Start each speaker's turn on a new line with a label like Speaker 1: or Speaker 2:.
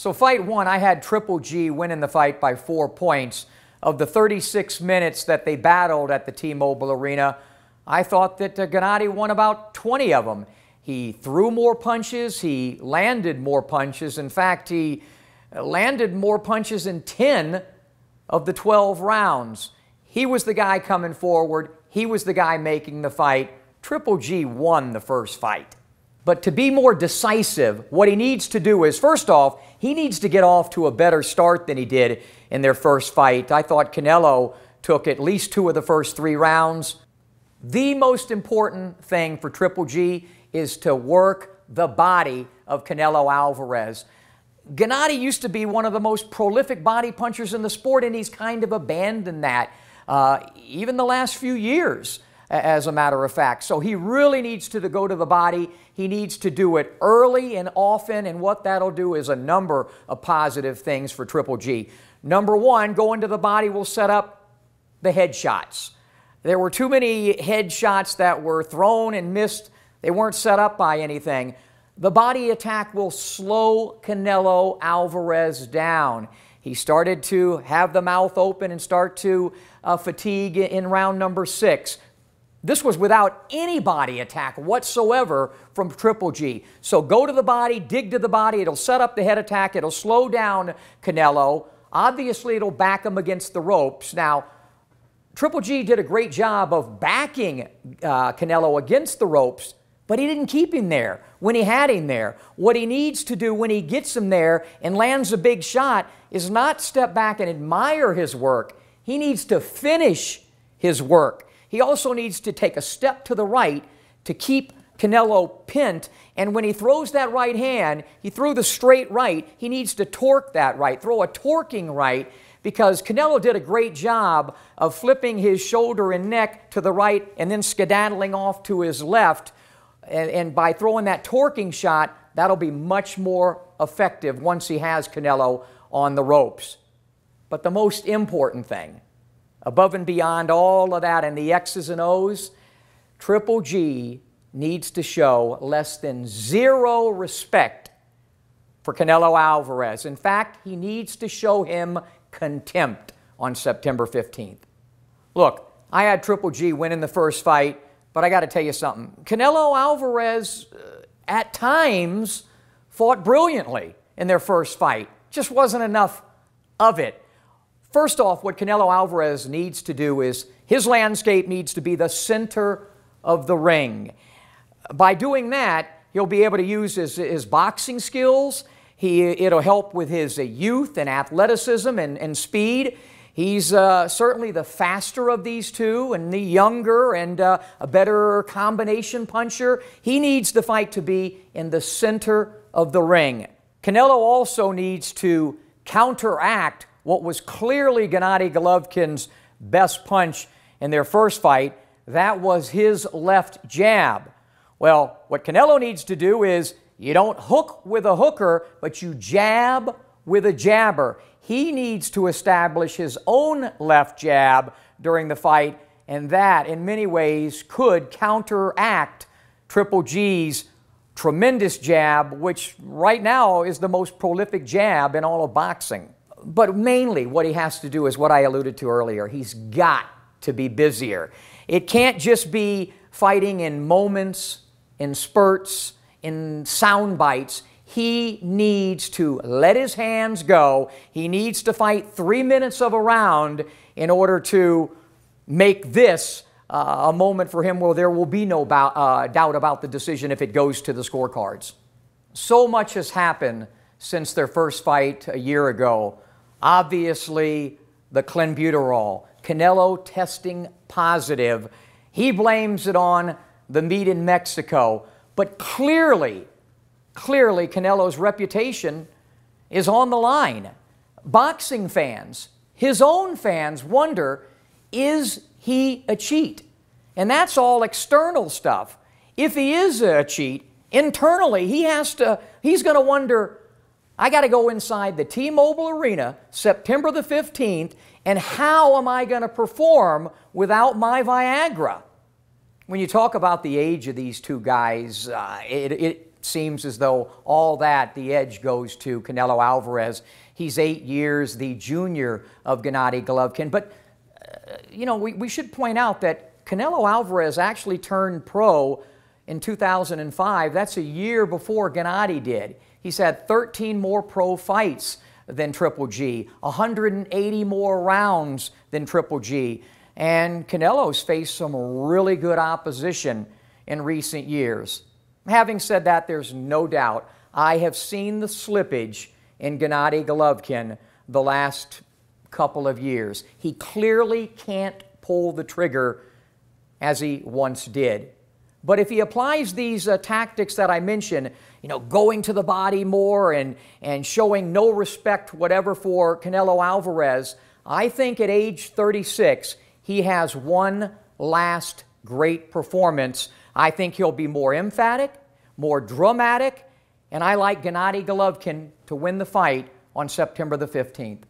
Speaker 1: So fight one, I had Triple G winning the fight by 4 points. Of the 36 minutes that they battled at the T-Mobile Arena, I thought that Gennady won about 20 of them. He threw more punches. He landed more punches. In fact, he landed more punches in 10 of the 12 rounds. He was the guy coming forward. He was the guy making the fight. Triple G won the first fight. But to be more decisive, what he needs to do is, first off, he needs to get off to a better start than he did in their first fight. I thought Canelo took at least 2 of the first 3 rounds. The most important thing for Triple G is to work the body of Canelo Alvarez. Gennady used to be one of the most prolific body punchers in the sport, and he's kind of abandoned that even the last few years, as a matter of fact. So he really needs to go to the body. He needs to do it early and often, and what that'll do is a number of positive things for Triple G. Number one, going to the body will set up the headshots. There were too many headshots that were thrown and missed. They weren't set up by anything. The body attack will slow Canelo Alvarez down. He started to have the mouth open and start to fatigue in round number 6. This was without any body attack whatsoever from Triple G. So go to the body, dig to the body. It'll set up the head attack. It'll slow down Canelo. Obviously, it'll back him against the ropes. Now, Triple G did a great job of backing Canelo against the ropes, but he didn't keep him there when he had him there. What he needs to do when he gets him there and lands a big shot is not step back and admire his work. He needs to finish his work. He also needs to take a step to the right to keep Canelo pinned. And when he throws that right hand, he threw the straight right, he needs to torque that right, throw a torquing right, because Canelo did a great job of flipping his shoulder and neck to the right and then skedaddling off to his left. And by throwing that torquing shot, that'll be much more effective once he has Canelo on the ropes. But the most important thing, above and beyond all of that and the X's and O's, Triple G needs to show less than 0 respect for Canelo Alvarez. In fact, he needs to show him contempt on September 15th. Look, I had Triple G winning the first fight, but I got to tell you something. Canelo Alvarez, at times, fought brilliantly in their first fight. Just wasn't enough of it. First off, what Canelo Alvarez needs to do is his landscape needs to be the center of the ring. By doing that, he'll be able to use his boxing skills. It'll help with his youth and athleticism and speed. He's certainly the faster of these two and the younger and a better combination puncher. He needs the fight to be in the center of the ring. Canelo also needs to counteract what was clearly Gennady Golovkin's best punch in their first fight. That was his left jab. Well, what Canelo needs to do is you don't hook with a hooker, but you jab with a jabber. He needs to establish his own left jab during the fight, and that, in many ways, could counteract Triple G's tremendous jab, which right now is the most prolific jab in all of boxing. But mainly what he has to do is what I alluded to earlier. He's got to be busier. It can't just be fighting in moments, in spurts, in sound bites. He needs to let his hands go. He needs to fight 3 minutes of a round in order to make this a moment for him where there will be no doubt about the decision if it goes to the scorecards. So much has happened since their first fight a year ago. Obviously, the clenbuterol. Canelo testing positive. He blames it on the meet in Mexico. But clearly, Canelo's reputation is on the line. Boxing fans, his own fans, wonder, is he a cheat? And that's all external stuff. If he is a cheat, internally, he's going to wonder, I got to go inside the T-Mobile Arena September the 15th, and how am I going to perform without my Viagra? When you talk about the age of these two guys, it seems as though all that, the edge goes to Canelo Alvarez. He's 8 years the junior of Gennady Golovkin. But, you know, we should point out that Canelo Alvarez actually turned pro in 2005. That's a year before Gennady did. He's had 13 more pro fights than Triple G, 180 more rounds than Triple G. And Canelo's faced some really good opposition in recent years. Having said that, there's no doubt I have seen the slippage in Gennady Golovkin the last couple of years. He clearly can't pull the trigger as he once did. But if he applies these tactics that I mentioned, you know, going to the body more and showing no respect whatever for Canelo Alvarez, I think at age 36, he has one last great performance. I think he'll be more emphatic, more dramatic, and I like Gennady Golovkin to win the fight on September the 15th.